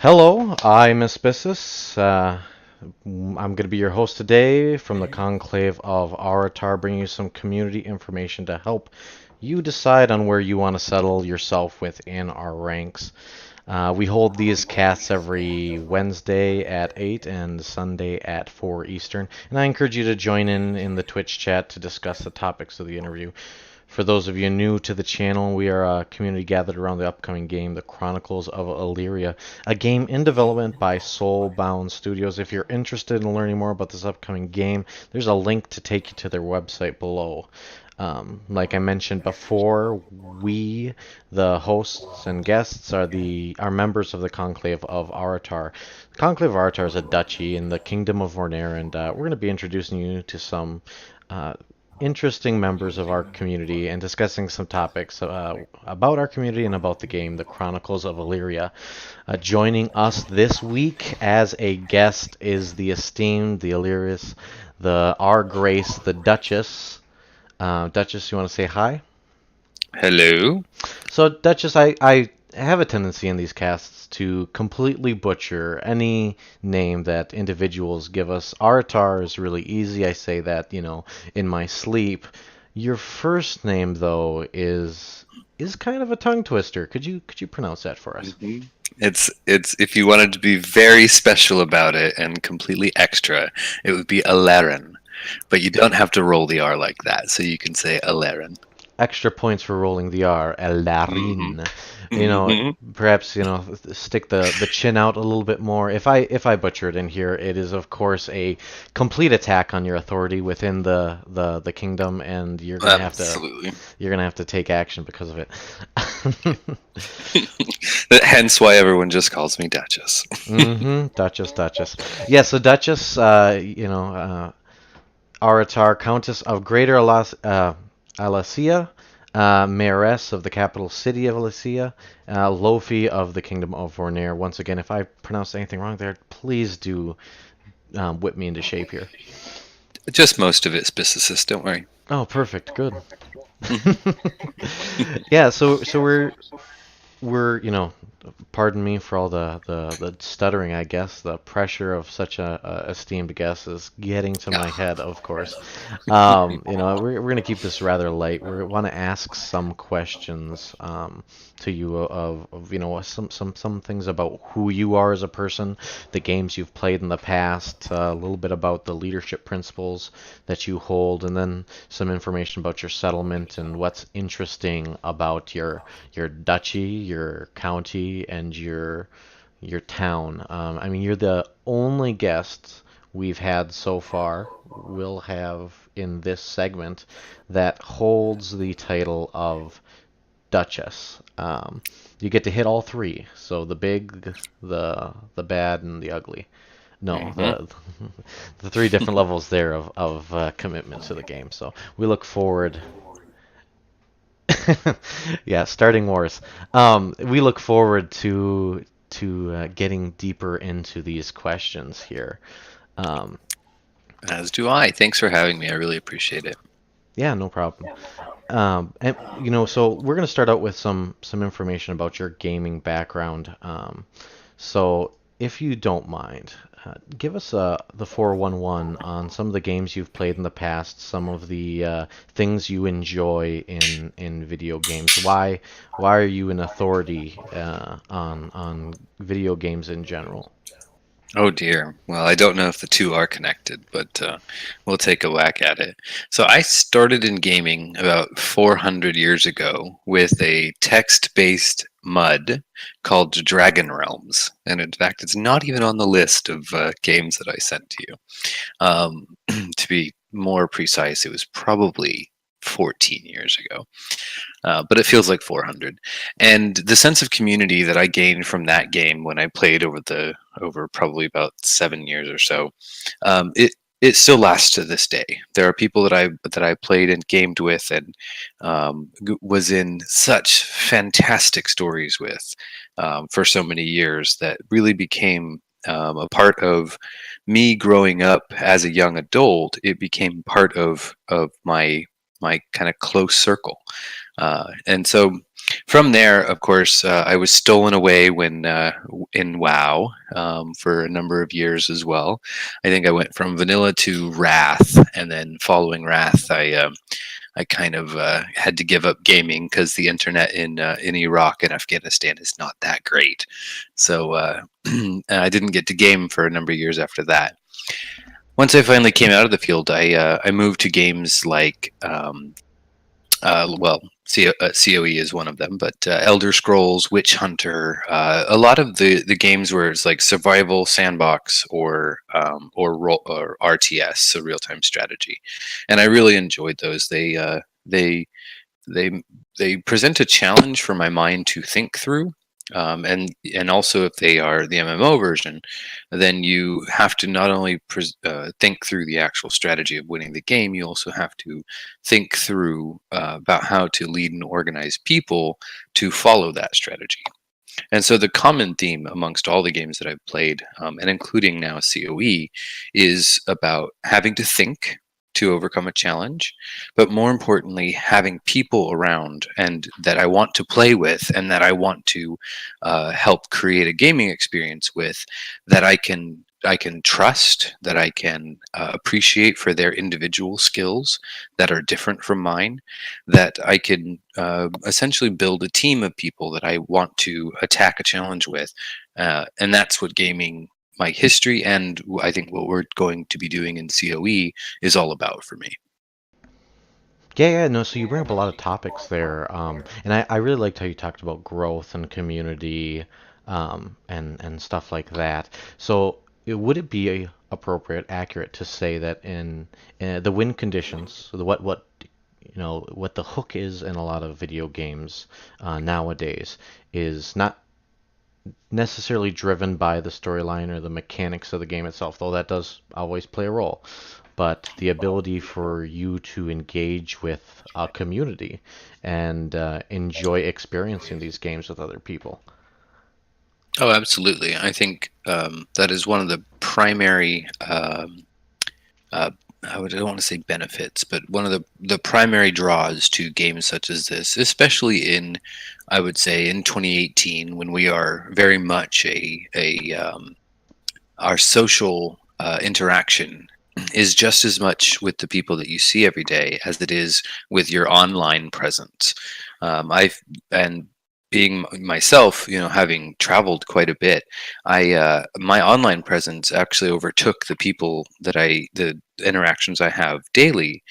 Hello, I'm Aspissus. I'm going to be your host today from the Conclave of Aratar, bringing you some community information to help you decide on where you want to settle yourself within our ranks. We hold these casts every Wednesday at 8 and Sunday at 4 Eastern, and I encourage you to join in the Twitch chat to discuss the topics of the interview. For those of you new to the channel, we are a community gathered around the upcoming game, The Chronicles of Elyria, a game in development by Soulbound Studios. If you're interested in learning more about this upcoming game, there's a link to take you to their website below. Like I mentioned before, we, the hosts and guests, are members of the Conclave of Aratar. The Conclave of Aratar is a duchy in the Kingdom of Vornare, and we're going to be introducing you to some uh, interesting members of our community and discussing some topics about our community and about the game, The Chronicles of Elyria. Joining us this week as a guest is the esteemed, the Illyris, the Our Grace, the Duchess. Duchess, you want to say hi? Hello. So, Duchess, I have a tendency in these casts to completely butcher any name that individuals give us. Artar is really easy. I say that, in my sleep. Your first name, though, is kind of a tongue twister. Could you pronounce that for us? hmm it's if you wanted to be very special about it and completely extra, it would be Alerin. But you don't have to roll the R like that, so you can say Alerin. Extra points for rolling the R. hmm Elarin. You know, hmm perhaps stick the chin out a little bit more. If I butcher it in here, it is of course a complete attack on your authority within the kingdom, and Absolutely. you're gonna have to take action because of it. Hence why everyone just calls me Duchess. Duchess, Duchess. Yeah, so Duchess, Aratar, Countess of Greater Alasia, Mayoress of the capital city of Alasia, Lofi of the Kingdom of Vornare. Once again, if I pronounced anything wrong there, please do whip me into shape here. Just most of it's bysicist, don't worry. Oh, perfect. Good. hmm Yeah, so we're pardon me for all the stuttering, I guess. The pressure of such a esteemed guest is getting to my head, of course. We're going to keep this rather light. We want to ask some questions to you of some things about who you are as a person, the games you've played in the past, a little bit about the leadership principles that you hold, and then some information about your settlement and what's interesting about your duchy, your county, and your town. I mean, you're the only guest we've had so far, will have in this segment, that holds the title of Duchess. You get to hit all three, so the big, the bad, and the ugly. No, hmm the three different levels there of commitment to the game. So we look forward. Yeah, starting wars. We look forward to getting deeper into these questions here. Um, As do I. Thanks for having me. I really appreciate it. yeah, no problem. So we're gonna start out with some information about your gaming background. So if you don't mind, give us the 411 on some of the games you've played in the past, some of the things you enjoy in video games. Why are you an authority on video games in general? Oh dear. Well, I don't know if the two are connected, but we'll take a whack at it. So I started in gaming about 400 years ago with a text-based MUD called Dragon Realms, and in fact, it's not even on the list of games that I sent to you. Um, to be more precise, it was probably 14 years ago, but it feels like 400. And the sense of community that I gained from that game when I played over probably about 7 years or so, it still lasts to this day. There are people that I played and gamed with and was in such fantastic stories with for so many years that really became a part of me growing up as a young adult. It became part of my kind of close circle. And so From there, of course, I was stolen away when in WoW for a number of years as well. I think I went from vanilla to Wrath, and then following Wrath, I kind of had to give up gaming because the internet in Iraq and Afghanistan is not that great. So I didn't get to game for a number of years after that. Once I finally came out of the field, I moved to games like well, COE is one of them, but Elder Scrolls, Witch Hunter, a lot of the games where it's like survival sandbox or RTS, so real time strategy, and I really enjoyed those. They they present a challenge for my mind to think through. And also, if they are the MMO version, then you have to not only think through the actual strategy of winning the game, you also have to think through about how to lead and organize people to follow that strategy. And so the common theme amongst all the games that I've played, and including now COE, is about having to think to overcome a challenge, but more importantly, having people around and that I want to play with and that I want to help create a gaming experience with that I can trust, that I can appreciate for their individual skills that are different from mine, that I can essentially build a team of people that I want to attack a challenge with. And that's what gaming, my history, and I think what we're going to be doing in COE is all about for me. Yeah, yeah, no, so you bring up a lot of topics there, and I really liked how you talked about growth and community, and stuff like that. So, would it be appropriate, accurate to say that in the win conditions, what what the hook is in a lot of video games nowadays is not necessarily driven by the storyline or the mechanics of the game itself, though that does always play a role, but the ability for you to engage with a community and enjoy experiencing these games with other people. Oh, absolutely. I think that is one of the primary uh, I don't want to say benefits, but one of the primary draws to games such as this, especially I would say in 2018, when we are very much our social interaction is just as much with the people that you see every day as it is with your online presence. I've and being myself, having traveled quite a bit, my online presence actually overtook the interactions I have daily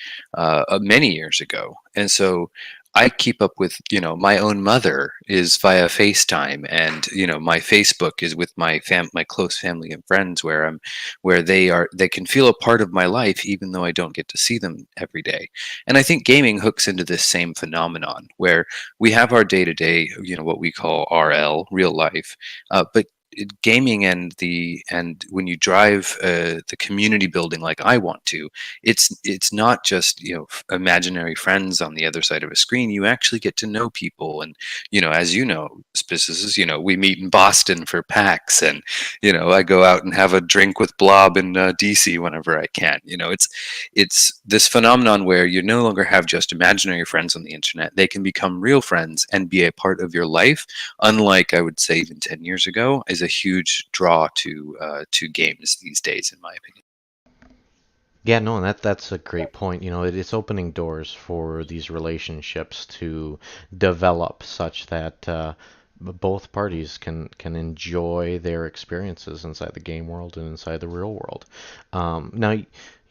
many years ago, and so I keep up with, my own mother is via FaceTime, and my Facebook is with my close family and friends, where they can feel a part of my life even though I don't get to see them every day. And I think gaming hooks into this same phenomenon where we have our day to day, what we call RL, real life, but gaming and when you drive the community building like I want to, it's not just imaginary friends on the other side of a screen. You actually get to know people, and as you know, Spices, we meet in Boston for PAX, and I go out and have a drink with Blob in DC whenever I can. It's this phenomenon where you no longer have just imaginary friends on the internet. They can become real friends and be a part of your life, unlike I would say even 10 years ago, is a huge draw to games these days, in my opinion. Yeah, no, and that's a great point. It's opening doors for these relationships to develop such that both parties can enjoy their experiences inside the game world and inside the real world. Now,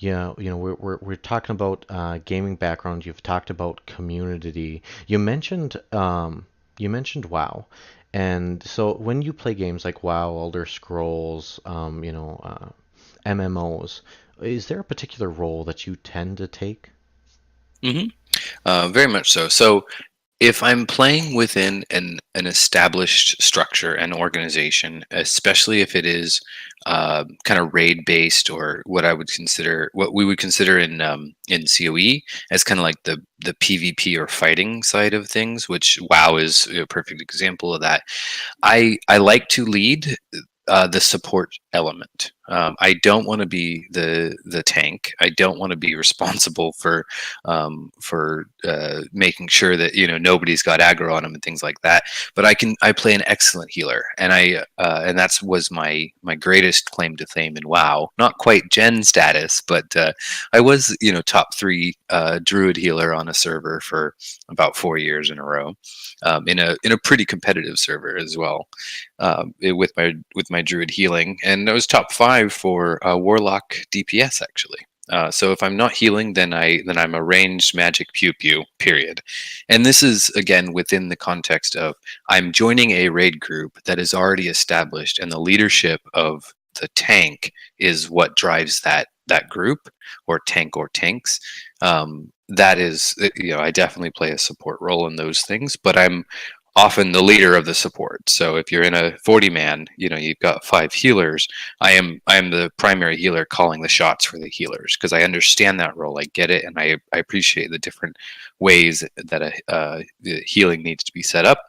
we're talking about gaming background. You've talked about community. You mentioned WoW, and so when you play games like WoW, Elder Scrolls, MMOs, is there a particular role that you tend to take? hmm Very much so. So if I'm playing within an established structure and organization, especially if it is kind of raid based, or what we would consider in COE as kind of like the PvP or fighting side of things, which WoW is a perfect example of that. I like to lead the support element. I don't want to be the tank. I don't want to be responsible for making sure that nobody's got aggro on them and things like that. But I play an excellent healer, and and that's was my greatest claim to fame in WoW. Not quite Gen status, but I was top 3 druid healer on a server for about 4 years in a row, in a pretty competitive server as well, with my druid healing, and I was top 5 for warlock DPS actually. So if I'm not healing, then I'm a ranged magic pew pew. Period. And this is again within the context of I'm joining a raid group that is already established, and the leadership of the tank is what drives that group, or tank or tanks. That is, I definitely play a support role in those things, but I'm often the leader of the support. So if you're in a 40 man, you've got 5 healers. I am the primary healer calling the shots for the healers, because I understand that role. I get it, and I appreciate the different ways that the healing needs to be set up,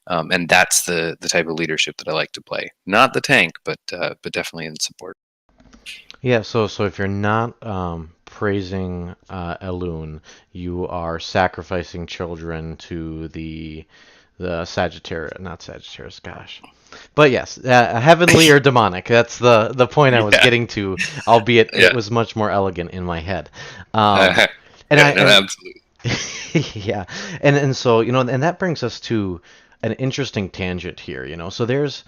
and that's the type of leadership that I like to play. Not the tank, but definitely in support. Yeah, so if you're not praising Elune, you are sacrificing children to the Sagittarius, not Sagittarius, gosh. But yes, heavenly or demonic. That's the point I was Yeah, getting to, albeit yeah, it was much more elegant in my head. Um, uh, and yeah. I No, and absolutely. yeah, and so and that brings us to an interesting tangent here. So there's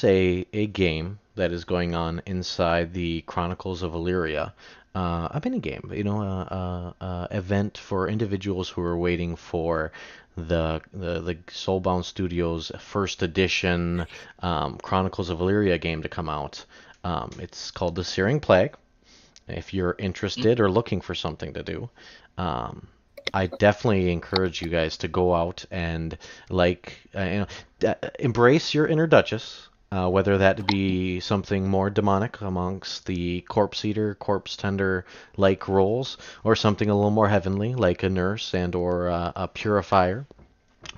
a game that is going on inside the Chronicles of Elyria, a mini game, event for individuals who are waiting for the Soulbound Studios first edition Chronicles of Elyria game to come out. It's called the Searing Plague. If you're interested or looking for something to do, um, I definitely encourage you guys to go out and embrace your inner Duchess, whether that be something more demonic amongst the corpse eater, corpse tender like roles, or something a little more heavenly like a nurse and or a purifier.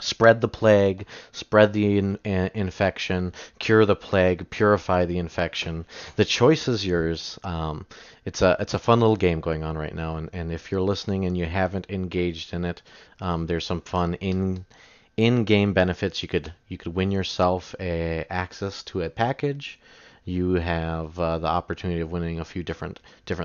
Spread the plague, spread the infection, cure the plague, purify the infection. The choice is yours. It's a fun little game going on right now, and if you're listening and you haven't engaged in it, there's some fun in-game benefits. You could win yourself access to a package. You have the opportunity of winning a few different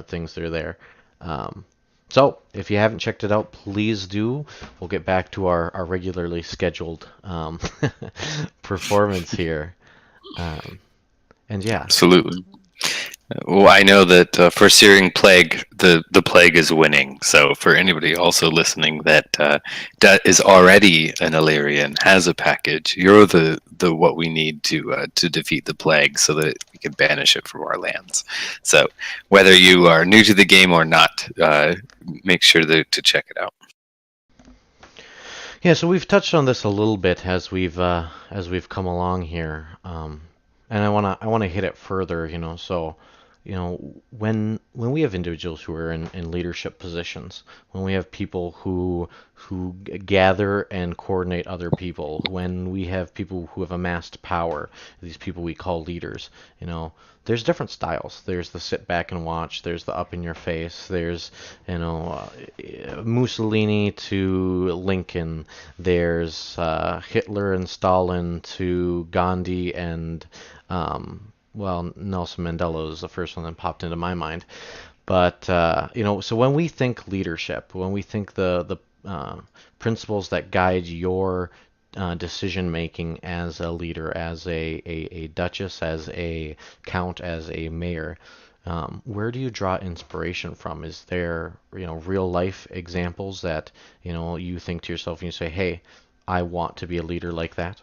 things that are there. Um, so, if you haven't checked it out, please do. We'll get back to our regularly scheduled performance here. Um, and yeah, Absolutely. Well, I know that for Searing Plague, the plague is winning. So for anybody also listening that is already an Illyrian, has a package, you're the what we need to defeat the plague, so that we can banish it from our lands. So whether you are new to the game or not, make sure to check it out. yeah. So we've touched on this a little bit as we've come along here, and I wanna hit it further. So when we have individuals who are in leadership positions, when we have people who gather and coordinate other people, when we have people who have amassed power, these people we call leaders, there's different styles. There's the sit back and watch. There's the up in your face. There's Mussolini to Lincoln. There's Hitler and Stalin to Gandhi and well, Nelson Mandela was the first one that popped into my mind. But so when we think leadership, when we think the principles that guide your decision making as a leader, as a duchess, as a count, as a mayor, where do you draw inspiration from? Is there real life examples that you think to yourself and you say, "Hey, I want to be a leader like that"?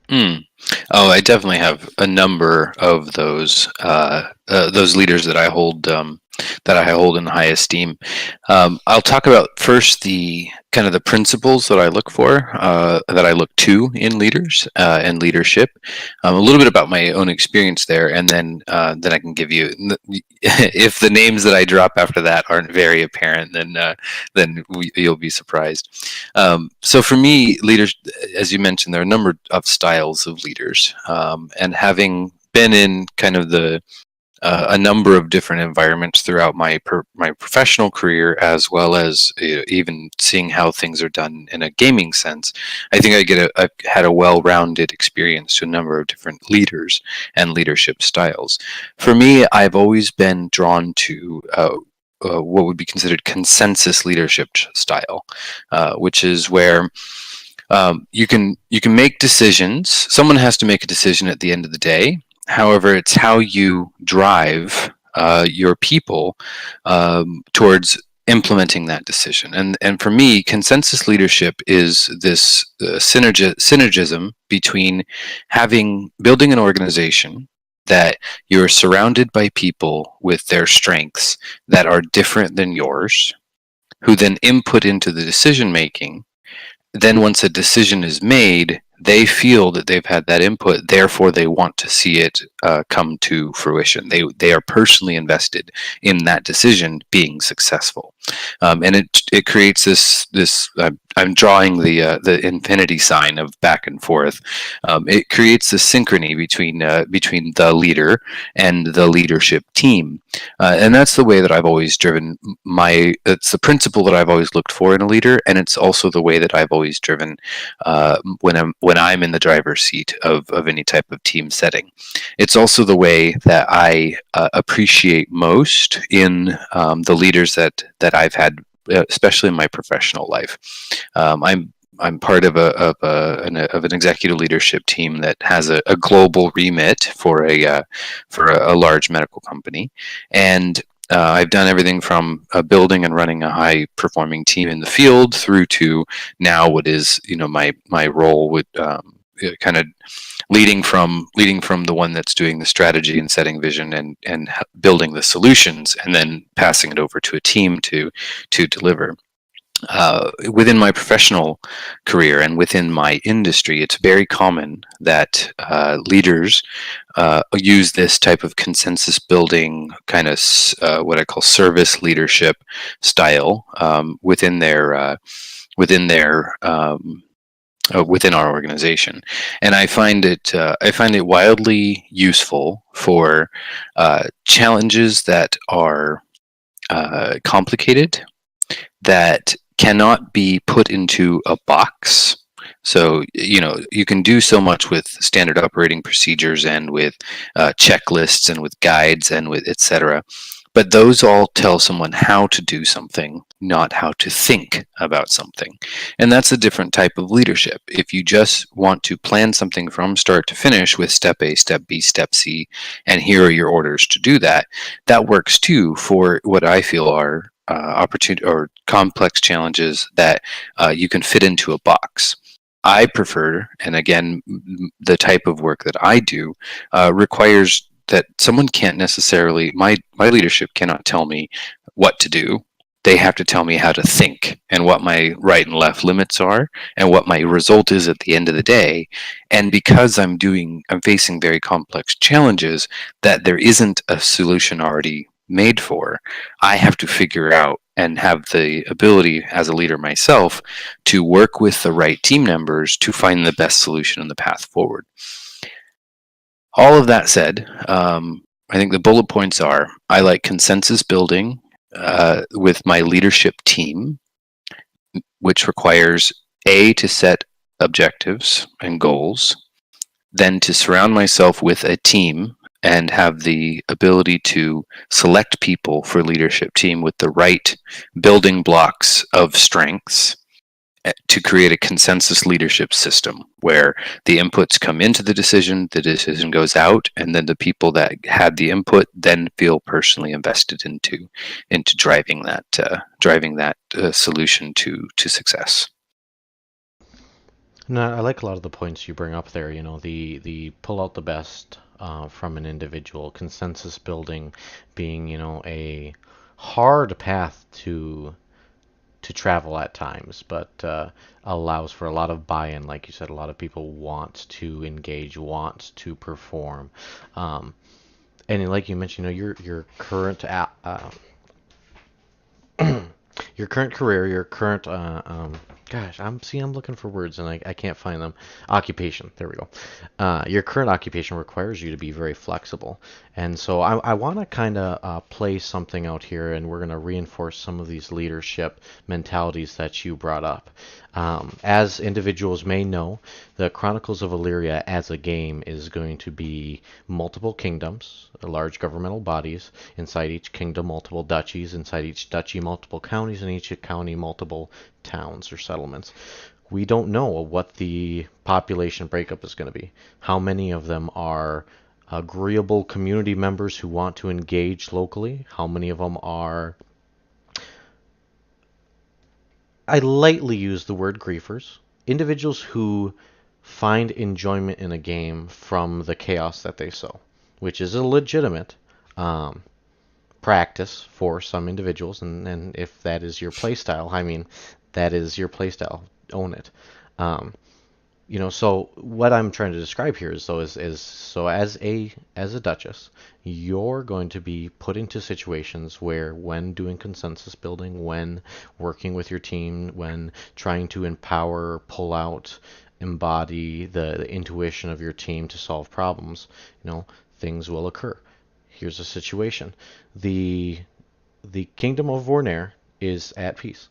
Mm. Oh, I definitely have a number of those leaders that I hold in high esteem. I'll talk about first the kind of the principles that I look for, that I look to in leaders and leadership. A little bit about my own experience there, and then I can give you. If the names that I drop after that aren't very apparent, then you'll be surprised. So for me, leaders, as you mentioned, there are a number of styles of leaders, and having been in kind of a number of different environments throughout my professional career, as well as even seeing how things are done in a gaming sense. I think I've had a well-rounded experience to a number of different leaders and leadership styles. For me, I've always been drawn to what would be considered consensus leadership style, which is where you can make decisions. Someone has to make a decision at the end of the day. However, it's how you drive your people towards implementing that decision. And for me, consensus leadership is this synergism between having building an organization that you're surrounded by people with their strengths that are different than yours, who then input into the decision making. Then once a decision is made, they feel that they've had that input, therefore they want to see it come to fruition. They are personally invested in that decision being successful, and it creates this. I'm drawing the infinity sign of back and forth. It creates this synchrony between the leader and the leadership team, and that's the way that I've always driven my. It's the principle that I've always looked for in a leader, and it's also the way that I've always driven when I'm in the driver's seat of any type of team setting. It's also the way that I appreciate most in the leaders that I've had, especially in my professional life. I'm part of an executive leadership team that has a global remit for a large medical company, and I've done everything from building and running a high performing team in the field through to now what is my role with kind of leading from the one that's doing the strategy and setting vision and building the solutions, and then passing it over to a team to deliver. Within my professional career and within my industry, it's very common that leaders use this type of consensus building kind of what I call service leadership style within our organization, and I find it wildly useful for challenges that are complicated, that cannot be put into a box. So, you can do so much with standard operating procedures and with checklists and with guides and with etc. But those all tell someone how to do something, not how to think about something. And that's a different type of leadership. If you just want to plan something from start to finish with step A, step B, step C, and here are your orders to do that, that works too for what I feel are opportunity or complex challenges that you can fit into a box. I prefer, and again, the type of work that I do requires that someone can't necessarily, my leadership cannot tell me what to do. They have to tell me how to think and what my right and left limits are and what my result is at the end of the day. And because I'm facing very complex challenges that there isn't a solution already made for, I have to figure out and have the ability as a leader myself to work with the right team members to find the best solution and the path forward. All of that said, I think the bullet points are: I like consensus building with my leadership team, which requires A, to set objectives and goals, then to surround myself with a team and have the ability to select people for leadership team with the right building blocks of strengths to create a consensus leadership system where the inputs come into the decision goes out, and then the people that had the input then feel personally invested into driving that solution to success. No, I like a lot of the points you bring up there. The pull out the best from an individual, consensus building being, a hard path to travel at times, but allows for a lot of buy-in. Like you said, a lot of people want to engage, want to perform, and like you mentioned, your current your current career, your current Gosh, I'm looking for words and I can't find them. Occupation. There we go. Your current occupation requires you to be very flexible, and so I want to kind of play something out here, and we're going to reinforce some of these leadership mentalities that you brought up. As individuals may know, the Chronicles of Elyria as a game is going to be multiple kingdoms, large governmental bodies inside each kingdom, multiple duchies inside each duchy, multiple counties in each county, multiple towns or settlements. We don't know what the population breakup is going to be. How many of them are agreeable community members who want to engage locally? How many of them are, I lightly use the word griefers, individuals who find enjoyment in a game from the chaos that they sow, which is a legitimate um, practice for some individuals, and if that is your play style, I mean, that is your play style. Own it. Um, so what I'm trying to describe here is so as a duchess, you're going to be put into situations where when doing consensus building, when working with your team, when trying to empower, pull out, embody the intuition of your team to solve problems, things will occur. Here's a situation. The kingdom of Vornair is at peace.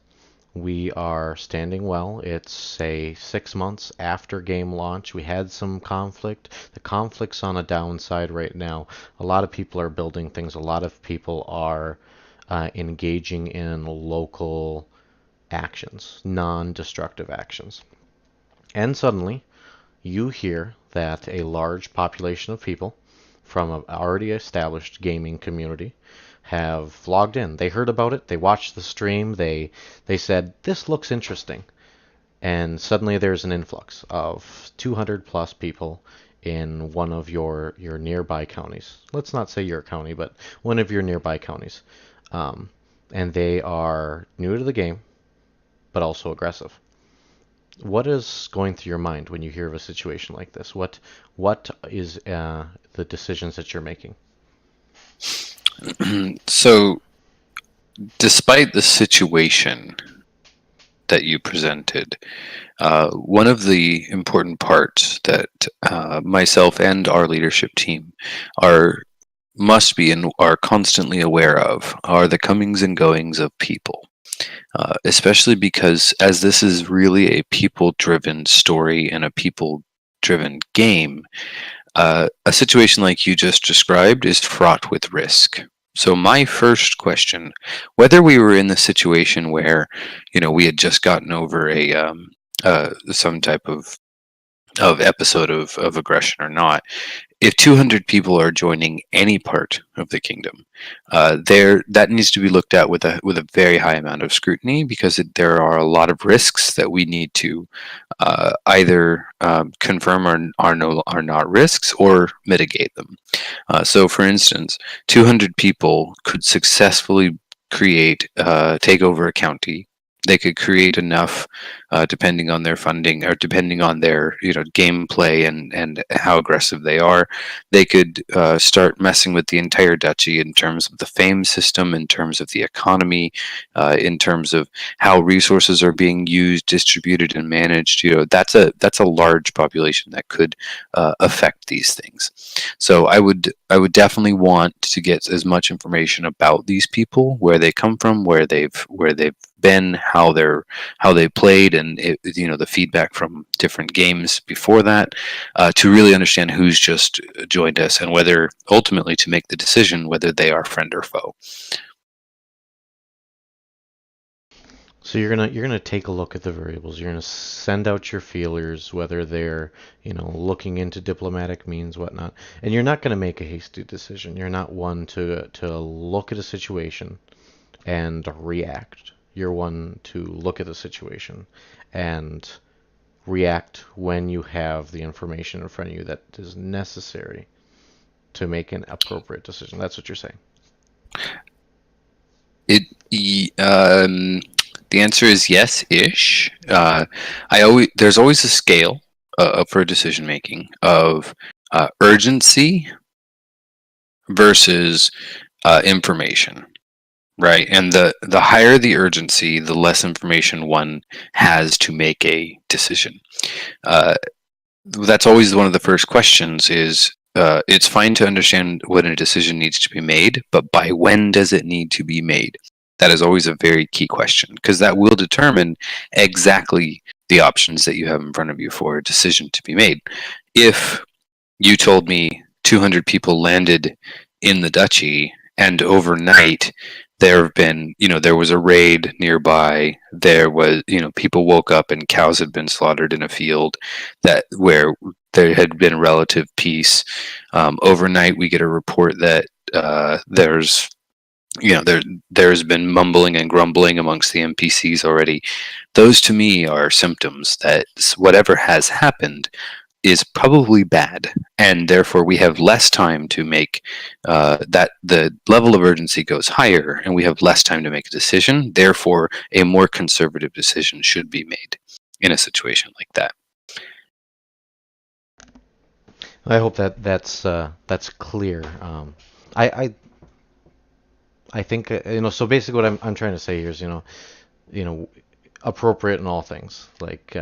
We are standing well. It's, say, 6 months after game launch. We had some conflict. The conflict's on a downside right now. A lot of people are building things. A lot of people are engaging in local actions, non-destructive actions. And suddenly, you hear that a large population of people from an already established gaming community have logged in. They heard about it, they watched the stream, they said, "This looks interesting." And suddenly there's an influx of 200 plus people in one of your nearby counties. Let's not say your county, but one of your nearby counties. Um, and they are new to the game, but also aggressive. What is going through your mind when you hear of a situation like this? What is the decisions that you're making? So, despite the situation that you presented, one of the important parts that myself and our leadership team are must be and are constantly aware of are the comings and goings of people. Especially because, as this is really a people driven story and a people driven game, a situation like you just described is fraught with risk. So, my first question, whether we were in the situation where, we had just gotten over some type of episode of aggression or not, if 200 people are joining any part of the kingdom, there that needs to be looked at with a very high amount of scrutiny, because there are a lot of risks that we need to either confirm are not risks or mitigate them. So, for instance, 200 people could successfully take over a county. They could create enough, depending on their funding or depending on their gameplay and how aggressive they are. They could start messing with the entire duchy in terms of the fame system, in terms of the economy, in terms of how resources are being used, distributed, and managed. That's a large population that could affect these things. So I would definitely want to get as much information about these people, where they come from, where they've been, how they played, and the feedback from different games before that, to really understand who's just joined us, and whether ultimately to make the decision whether they are friend or foe. So you're gonna take a look at the variables. You're gonna send out your feelers, whether they're looking into diplomatic means, whatnot, and you're not gonna make a hasty decision. You're not one to look at a situation and react. You're one to look at the situation and react when you have the information in front of you that is necessary to make an appropriate decision. That's what you're saying. The answer is yes-ish. There's always a scale for decision making of urgency versus information. Right, and the higher the urgency, the less information one has to make a decision. Uh, that's always one of the first questions. Is it's fine to understand when a decision needs to be made, but by when does it need to be made? That is always a very key question, because that will determine exactly the options that you have in front of you for a decision to be made. If you told me 200 people landed in the duchy and overnight there have been, there was a raid nearby, there was, people woke up and cows had been slaughtered in a field that where there had been relative peace. Overnight we get a report that there's there's been mumbling and grumbling amongst the NPCs already. Those to me are symptoms that whatever has happened is probably bad, and therefore we have less time to make that the level of urgency goes higher, and we have less time to make a decision. Therefore, a more conservative decision should be made in a situation like that. I hope that that's clear. I, I I think So basically, what I'm trying to say here is you know appropriate in all things. Like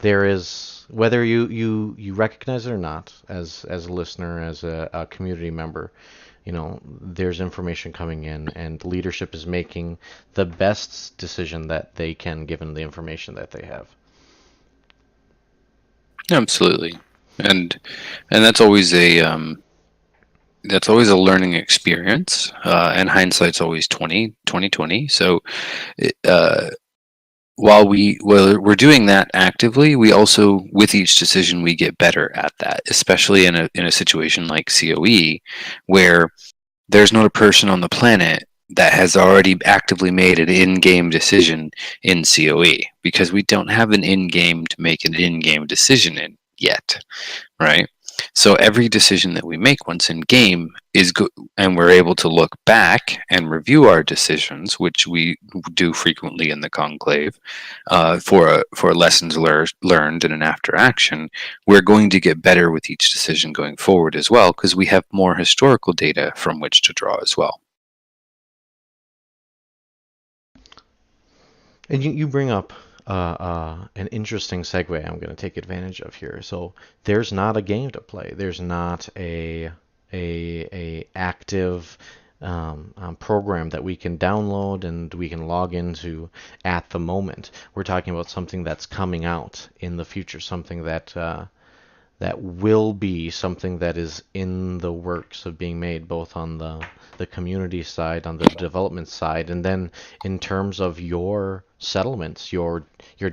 there is, whether you recognize it or not, as a listener, as a community member, there's information coming in, and leadership is making the best decision that they can given the information that they have. Absolutely, and that's always a learning experience, and hindsight's always 2020. So uh, while we're doing that actively, we also, with each decision, we get better at that, especially in a situation like COE, where there's not a person on the planet that has already actively made an in-game decision in COE, because we don't have an in-game to make an in-game decision in yet, right? So every decision that we make once in game is good, and we're able to look back and review our decisions, which we do frequently in the conclave, for lessons learned and an after action. We're going to get better with each decision going forward as well, because we have more historical data from which to draw as well. And you bring up an interesting segue I'm going to take advantage of here. So there's not a game to play. There's not a active program that we can download and we can log into at the moment. We're talking about something that's coming out in the future, something that will be something that is in the works of being made, both on the community side, on the development side, and then in terms of your settlements, your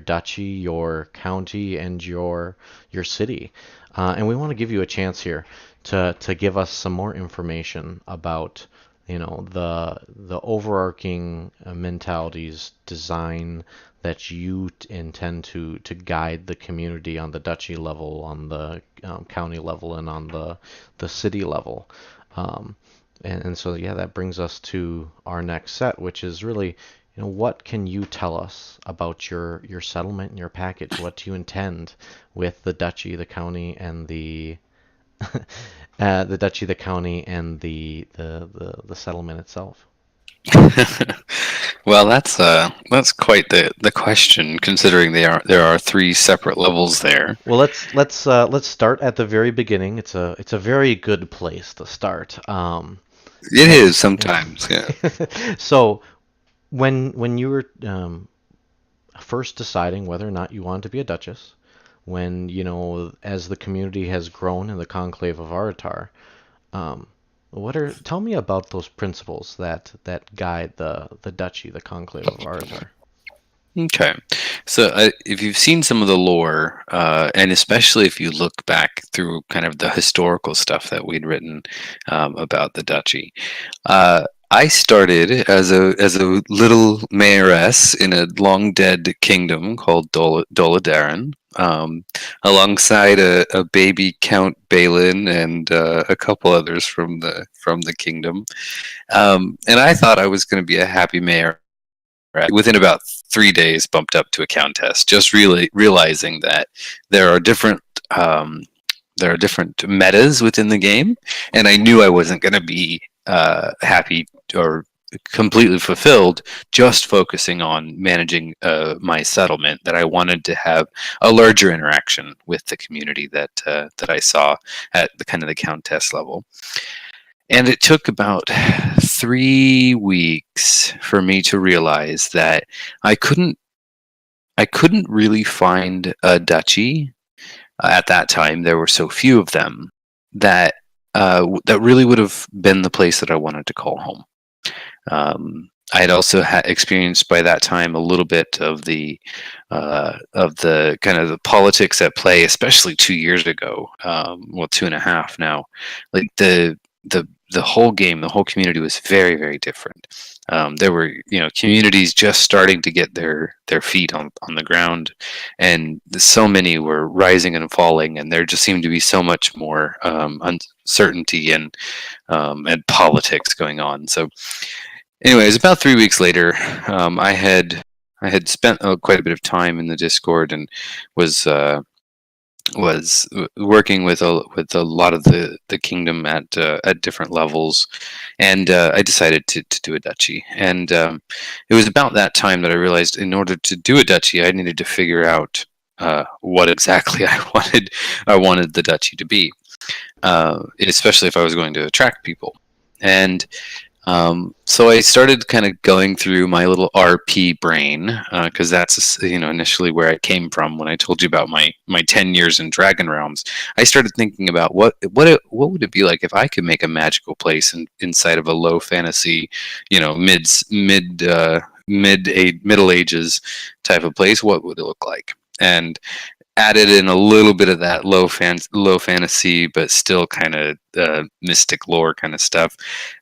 duchy, your county, and your city. And we want to give you a chance here to give us some more information about the overarching mentalities, design that you intend to guide the community on the duchy level, on the county level, and on the city level. Um, and so, yeah, that brings us to our next set, which is really, what can you tell us about your settlement and your package? What do you intend with the duchy, the county, and the duchy, the county, and the settlement itself? Well, that's quite the question, considering there are three separate levels there. Well, let's start at the very beginning. It's a very good place to start. It And is sometimes, yeah. so when you were first deciding whether or not you wanted to be a duchess, when as the community has grown in the Conclave of Aratar, um, tell me about those principles that guide the duchy, the Conclave of Aratar. Okay, so if you've seen some of the lore, and especially if you look back through kind of the historical stuff that we'd written about the duchy, I started as a little mayoress in a long dead kingdom called Dolodaran, alongside a baby Count Balin and a couple others from the kingdom, and I thought I was going to be a happy mayor. Right. Within about 3 days, bumped up to a countess. Just really realizing that there are different um, there are different metas within the game, and I knew I wasn't going to be happy or completely fulfilled just focusing on managing my settlement, that I wanted to have a larger interaction with the community that I saw at the kind of the countess level. And it took about 3 weeks for me to realize that I couldn't I couldn't really find a duchy. At that time, there were so few of them that that really would have been the place that I wanted to call home. I had also experienced by that time a little bit of the kind of the politics at play, especially 2 years ago. Well, 2.5 now. Like the whole game, the whole community was very, very different. There were, communities just starting to get their feet on the ground, and so many were rising and falling, and there just seemed to be so much more uncertainty and politics going on. So, anyways, about 3 weeks later, I had spent quite a bit of time in the Discord and was working with a lot of the kingdom at different levels, and I decided to do a duchy. And it was about that time that I realized, in order to do a duchy, I needed to figure out what exactly I wanted the duchy to be, especially if I was going to attract people. And so I started kind of going through my little RP brain, because that's initially where I came from when I told you about my 10 years in Dragon Realms. I started thinking about what would it be like if I could make a magical place inside of a low fantasy, middle ages type of place. What would it look like? And added in a little bit of that low fantasy, but still kind of mystic lore kind of stuff.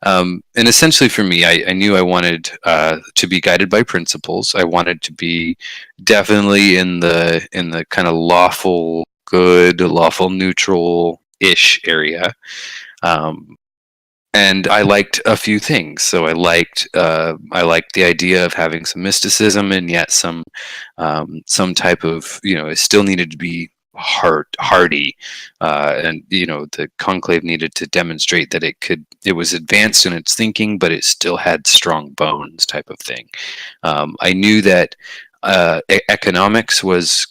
And essentially, for me, I knew I wanted to be guided by principles. I wanted to be definitely in the kind of lawful good, lawful neutral ish area. And I liked a few things. So I liked the idea of having some mysticism, and yet some type of, it still needed to be hardy, and the conclave needed to demonstrate that it was advanced in its thinking, but it still had strong bones, type of thing. I knew that economics was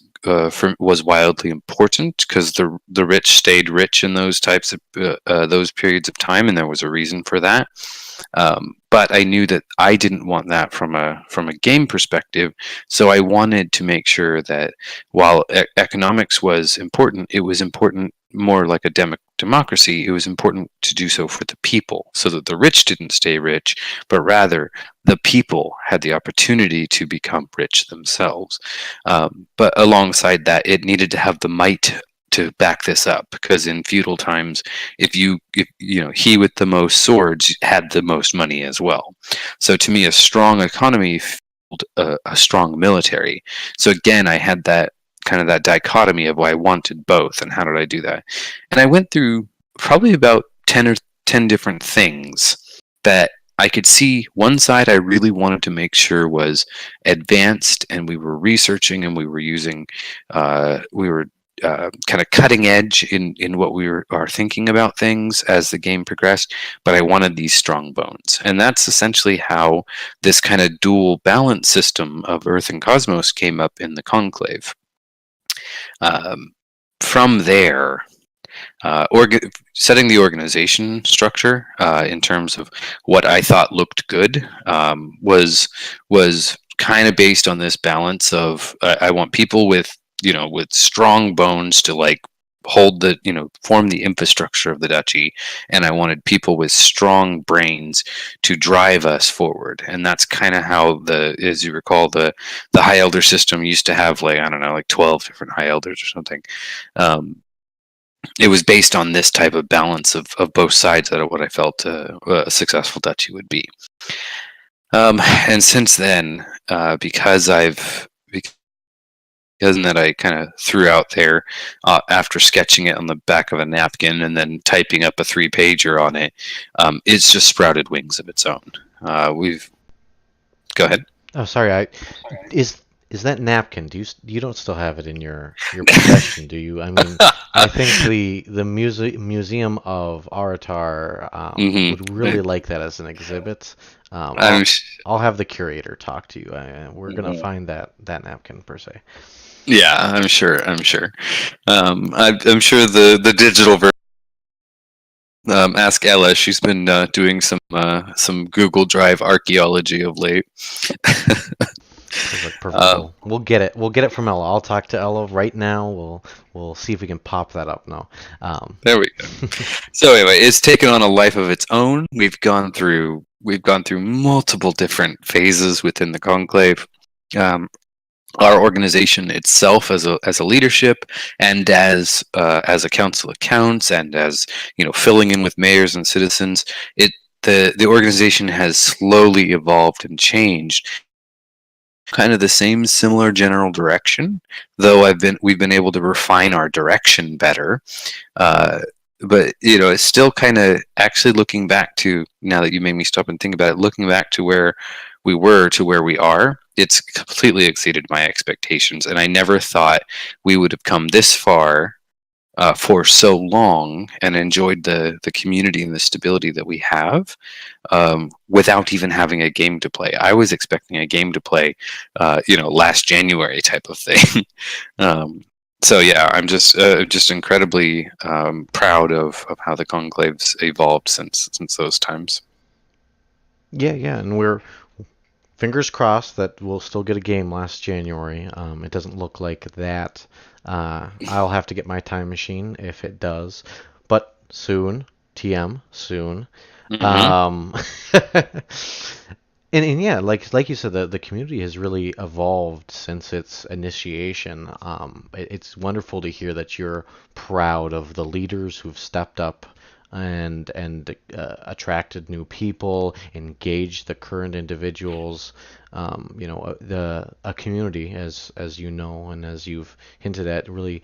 wildly important, because the rich stayed rich in those types of those periods of time, and there was a reason for that. But I knew that I didn't want that from a game perspective, so I wanted to make sure that while economics was important, it was important more like a democracy. It was important to do so for the people, so that the rich didn't stay rich, but rather the people had the opportunity to become rich themselves. But alongside that, it needed to have the might to back this up, because in feudal times, if he with the most swords had the most money as well. So to me, a strong economy fueled a strong military. So again, I had that kind of that dichotomy of why I wanted both, and how did I do that? And I went through probably about 10 different things that I could see. One side I really wanted to make sure was advanced, and we were researching, and we were using, we were kind of cutting edge in what we are thinking about things as the game progressed, but I wanted these strong bones. And that's essentially how this kind of dual balance system of Earth and Cosmos came up in the Conclave. From there, setting the organization structure in terms of what I thought looked good was kind of based on this balance of I want people with strong bones to like hold form the infrastructure of the duchy, and I wanted people with strong brains to drive us forward. And that's kind of how as you recall, the high elder system used to have, like, I don't know, like 12 different high elders or something. It was based on this type of balance of both sides that what I felt a successful duchy would be. And since then, because that I kind of threw out there after sketching it on the back of a napkin and then typing up a 3-pager on it, it's just sprouted wings of its own. Go ahead. Oh, sorry. Is is that napkin? You don't still have it in your possession, do you? I mean, I think the museum of Aratar Hmm. would really like that as an exhibit. Um, I'm I'll sh- I'll have the curator talk to you. We're gonna Mhm. find that napkin per se. Yeah, I'm sure. I'm sure. I'm sure the digital version. Ask Ella. She's been doing some Google Drive archaeology of late. Perfect, perfect. um, We'll get it. We'll get it from Ella. I'll talk to Ella right now. We'll see if we can pop that up now. Um, there we go. So anyway, it's taken on a life of its own. We've gone through multiple different phases within the conclave. Um, our organization itself, as a leadership, and as a council of counts, and as filling in with mayors and citizens, it the organization has slowly evolved and changed, kind of the same similar general direction, though we've been able to refine our direction better. uh, but it's still kind of, actually, looking back to, now that you made me stop and think about it, looking back to where we were to where we are, it's completely exceeded my expectations, and I never thought we would have come this far for so long and enjoyed the community and the stability that we have, without even having a game to play. I was expecting a game to play, last January type of thing. um, so yeah, I'm just incredibly proud of how the conclaves evolved since those times. yeah, yeah, and we're fingers crossed that we'll still get a game last January. It doesn't look like that. I'll have to get my time machine if it does, but soon, TM, soon. Hmm. Um, and yeah, like you said, the community has really evolved since its initiation. It's wonderful to hear that you're proud of the leaders who've stepped up and attracted new people, engaged the current individuals. The a community, as you know and as you've hinted at, really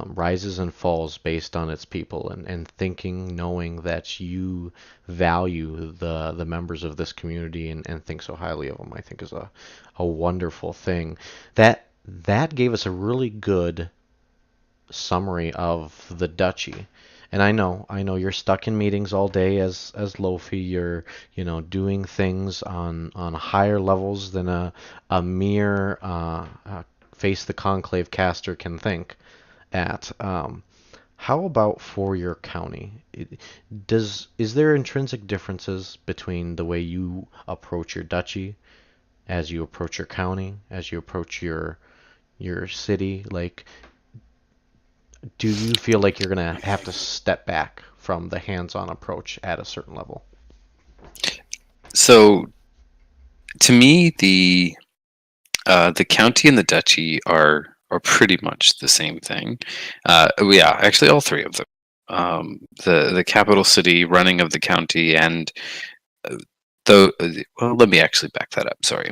rises and falls based on its people, and thinking, knowing that you value the members of this community and think so highly of them, I think is a wonderful thing. That gave us a really good summary of the duchy. And I know you're stuck in meetings all day as Lofi. You're, doing things on higher levels than a mere face the conclave caster can think at. How about for your county? Is there intrinsic differences between the way you approach your duchy, as you approach your county, as you approach your city? Like, do you feel like you're gonna have to step back from the hands-on approach at a certain level? So to me, the county and the duchy are pretty much the same thing. Yeah, actually, all three of them. The capital city, running of the county, and uh, well, let me actually back that up. Sorry.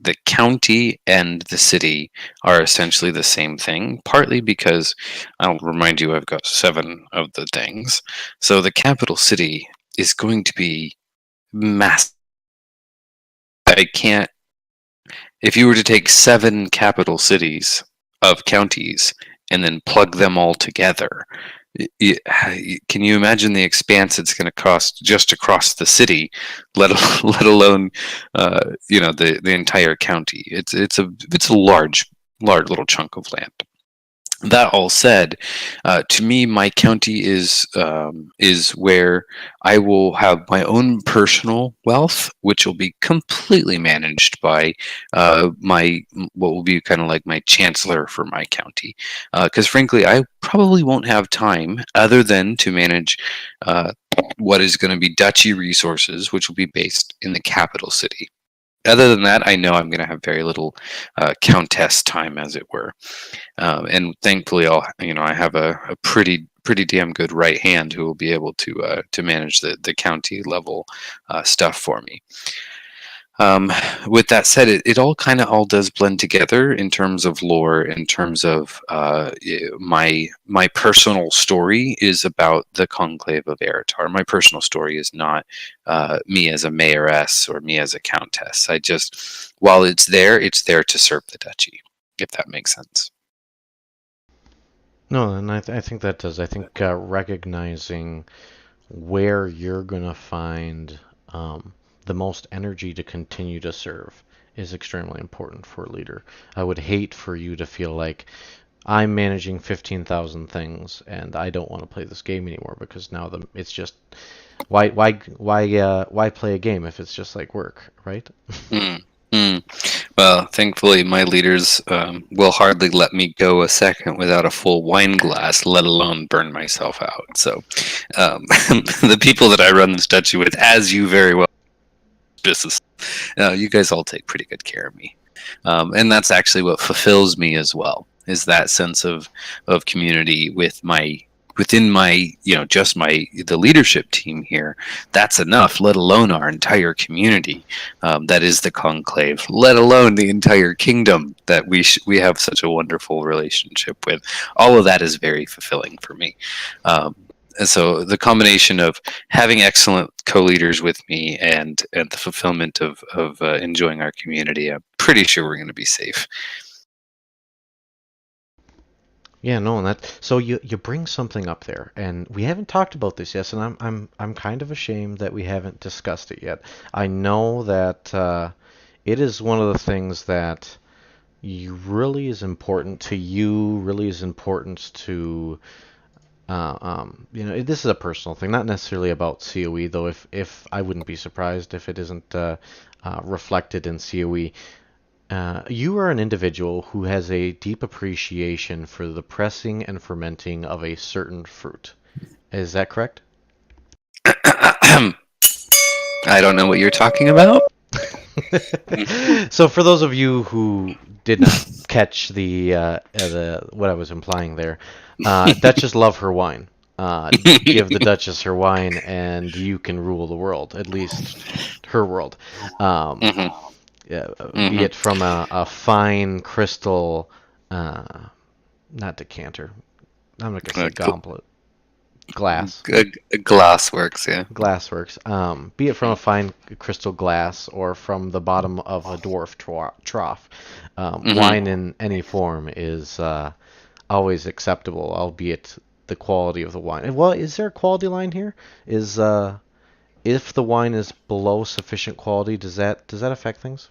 The county and the city are essentially the same thing, partly because I'll remind you I've got seven of the things. So the capital city is going to be massive. I can't If you were to take seven capital cities of counties and then plug them all together, can you imagine the expanse it's going to cost just across the city, let let alone the entire county? It's a large little chunk of land. That all said, to me, my county is where I will have my own personal wealth, which will be completely managed by my what will be kind of like my chancellor for my county. Because frankly, I probably won't have time other than to manage what is going to be duchy resources, which will be based in the capital city. Other than that, I know I'm going to have very little countess time, as it were. And thankfully, I have a pretty damn good right hand who will be able to manage the county level stuff for me. Um, with that said, it all kind of all does blend together in terms of lore, in terms of my personal story is about the Conclave of Eritar. My personal story is not me as a mayoress or me as a countess. I just, while it's there to serve the duchy, if that makes sense. No, and I think that does. I think recognizing where you're gonna find the most energy to continue to serve is extremely important for a leader. I would hate for you to feel like I'm managing 15,000 things and I don't want to play this game anymore because now it's just why play a game if it's just like work, right? Mm, mm. Well, thankfully, my leaders will hardly let me go a second without a full wine glass, let alone burn myself out. So, the people that I run this duchy with, as you very well, business, you guys all take pretty good care of me, and that's actually what fulfills me as well. Is that sense of community with my within my just my the leadership team here. That's enough, let alone our entire community, that is the conclave, let alone the entire kingdom that we have such a wonderful relationship with. All of that is very fulfilling for me. And so the combination of having excellent co-leaders with me and the fulfillment of enjoying our community, I'm pretty sure we're going to be safe. Yeah, no, and that so you bring something up there, and we haven't talked about this yet, and I'm kind of ashamed that we haven't discussed it yet. I know that it is one of the things that you really is important to you, really is important to this is a personal thing, not necessarily about COE, though. If I wouldn't be surprised if it isn't reflected in COE. You are an individual who has a deep appreciation for the pressing and fermenting of a certain fruit. Is that correct? I don't know what you're talking about. So, for those of you who did not catch the what I was implying there, Duchess love her wine. Give the Duchess her wine, and you can rule the world, at least her world. Um, Hmm. yeah, be Hmm. it from a fine crystal, uh, not decanter. I'm not gonna say goblet, glass. Glass works, yeah. Glass works. Be it from a fine crystal glass or from the bottom of a dwarf trough. Hmm. Wine in any form is always acceptable, albeit the quality of the wine. Well, is there a quality line here? Is if the wine is below sufficient quality, does that affect things?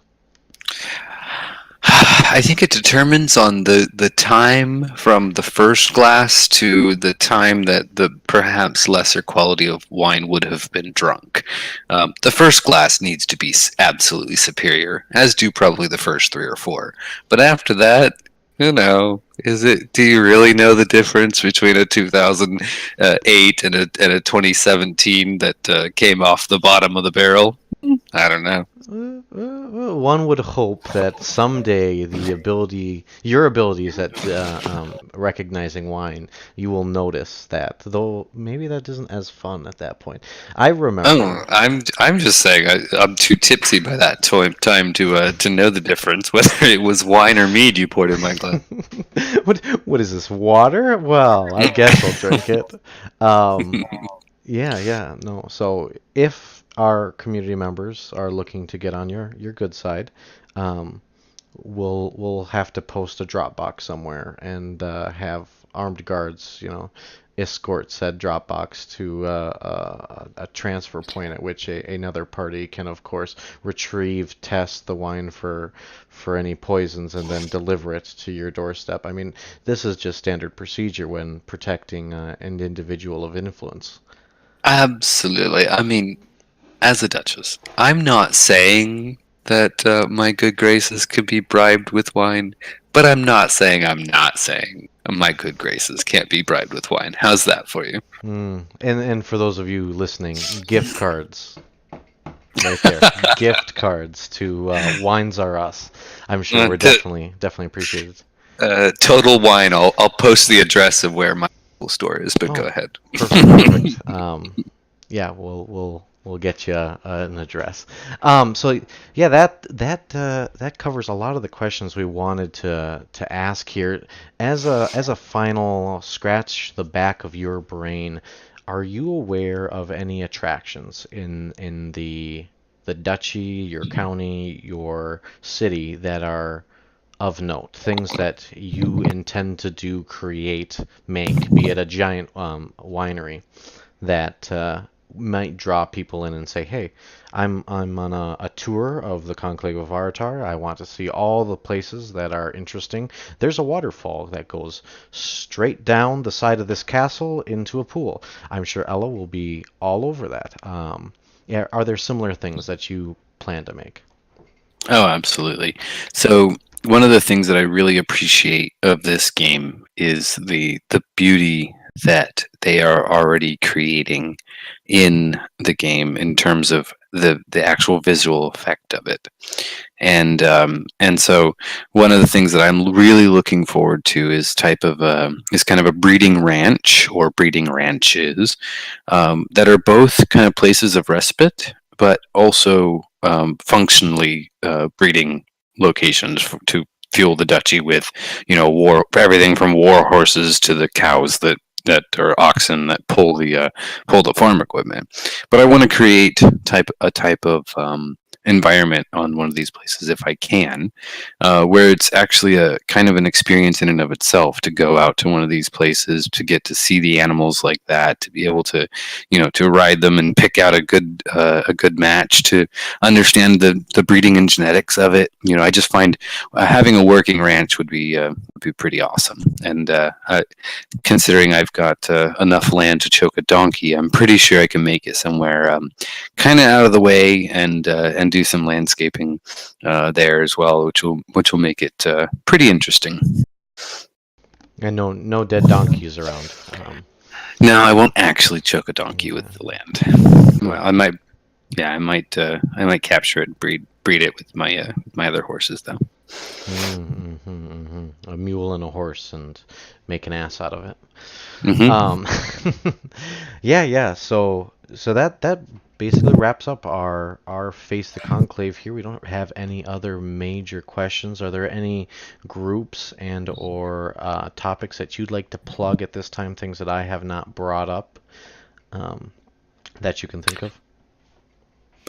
I think it determines on the time from the first glass to the time that the perhaps lesser quality of wine would have been drunk. The first glass needs to be absolutely superior, as do probably the first three or four. But after that, is it? Do you really know the difference between a 2008 and a 2017 that came off the bottom of the barrel? I don't know. One would hope that someday your abilities at recognizing wine, you will notice that. Though maybe that isn't as fun at that point. I remember. Oh, I'm just saying I'm too tipsy by that time to know the difference whether it was wine or mead you poured in my glass. What is this, water? Well, I guess I'll drink it. Um, yeah, yeah, no. So if our community members are looking to get on your good side, um, we'll have to post a Dropbox somewhere and have armed guards, escort said Dropbox to a transfer point at which another party can, of course, retrieve, test the wine for any poisons, and then deliver it to your doorstep. I mean, this is just standard procedure when protecting an individual of influence. Absolutely. I mean, as a Duchess, I'm not saying that my good graces could be bribed with wine, but I'm not saying my good graces can't be bribed with wine. How's that for you? And for those of you listening, gift cards right there. Gift cards to Wines Are Us. I'm sure we're To definitely appreciated. Total Wine, I'll post the address of where my store is, but go Oh, ahead. perfect, perfect. Yeah, we'll we'll get you an address. So yeah, that covers a lot of the questions we wanted to ask here. As a final scratch the back of your brain, are you aware of any attractions in the duchy, your county, your city that are of note? Things that you intend to do, create, make, be it a giant winery that might draw people in and say, "Hey, I'm on a tour of the Conclave of Aratar. I want to see all the places that are interesting. There's a waterfall that goes straight down the side of this castle into a pool. I'm sure Ella will be all over that." Yeah, are there similar things that you plan to make? Oh, absolutely. So one of the things that I really appreciate of this game is the beauty that they are already creating in the game in terms of the actual visual effect of it. And so one of the things that I'm really looking forward to is kind of a breeding ranch or breeding ranches that are both kind of places of respite, but also functionally breeding locations to fuel the duchy with, war everything from war horses to the cows that are oxen that pull the farm equipment. But I want to create a type of environment on one of these places if I can, where it's actually a kind of an experience in and of itself to go out to one of these places to get to see the animals like that, to be able to, to ride them and pick out a good match, to understand the breeding and genetics of it. I just find having a working ranch would be pretty awesome. And considering I've got enough land to choke a donkey, I'm pretty sure I can make it somewhere kind of out of the way and do some landscaping there as well, which will make it pretty interesting. And no dead donkeys around. No, I won't actually choke a donkey with Yeah, the land. Well, cool. I might. Yeah, I might capture it, breed it with my other horses though. A mule and a horse and make an ass out of it. Hmm. Um, yeah, yeah. So that basically wraps up our Face the Conclave here. We don't have any other major questions. Are there any groups and or topics that you'd like to plug at this time? Things that I have not brought up um, that you can think of?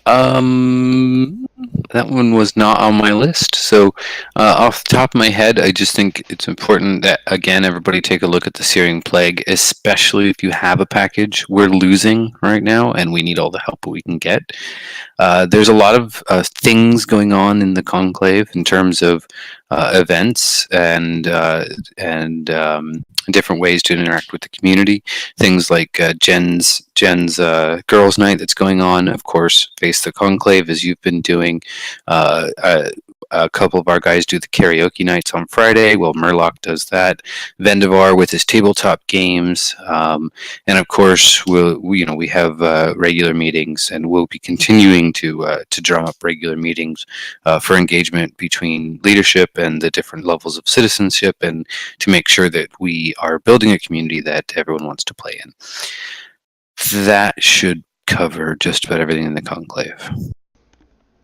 Um, that one was not on my list. So, off the top of my head, I just think it's important that again everybody take a look at the Searing Plague, especially if you have a package. We're losing right now, and we need all the help we can get. There's a lot of things going on in the conclave in terms of events and different ways to interact with the community. Things like Jen's girls' night that's going on. Of course, face the conclave as you've been doing. Uh, uh, a couple of our guys do the karaoke nights on Friday. Well, Murloc does that. Vendivar with his tabletop games, and of course, we have regular meetings, and we'll be continuing to drum up regular meetings for engagement between leadership and the different levels of citizenship, and to make sure that we are building a community that everyone wants to play in. That should cover just about everything in the conclave.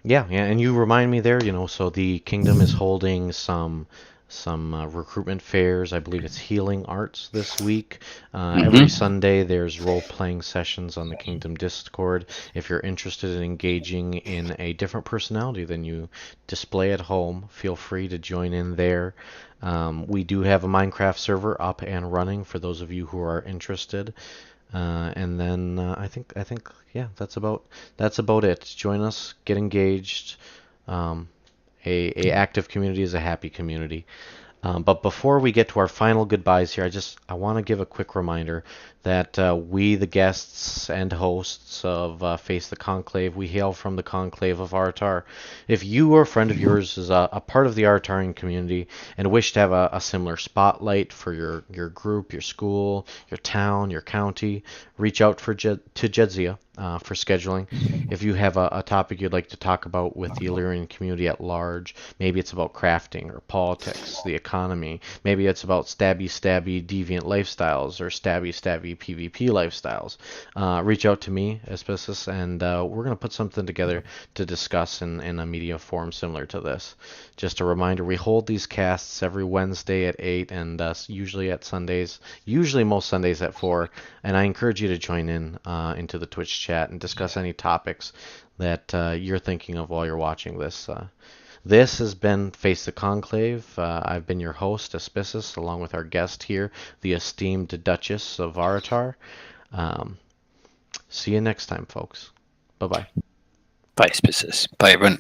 Yeah, yeah, and you remind me there, so the kingdom is holding some recruitment fairs. I believe it's healing arts this week. Every Hmm. Sunday there's role-playing sessions on the Kingdom Discord. If you're interested in engaging in a different personality than you display at home, feel free to join in there. We do have a Minecraft server up and running for those of you who are interested. And then I think yeah, that's about it. Join us, get engaged. Um, a active community is a happy community. But before we get to our final goodbyes here, I want to give a quick reminder that we, the guests and hosts of Face the Conclave, we hail from the Conclave of Aratar. If you or a friend of yours is a part of the Aratarian community and wish to have a similar spotlight for your group, your school, your town, your county, reach out to Jedzia for scheduling. If you have a topic you'd like to talk about with the Illyrian community at large, maybe it's about crafting or politics, the economy, economy. Maybe it's about stabby deviant lifestyles or stabby PvP lifestyles. Reach out to me, Aspissus, and we're going to put something together to discuss in a media forum similar to this. Just a reminder, we hold these casts every Wednesday at 8 and usually at Sundays, usually most Sundays at 4. And I encourage you to join in into the Twitch chat and discuss any topics that you're thinking of while you're watching this. This has been Face the Conclave. I've been your host, Aspissus, along with our guest here, the esteemed Duchess of Aritaur. See you next time, folks. Bye-bye. Bye, Species. Bye, everyone.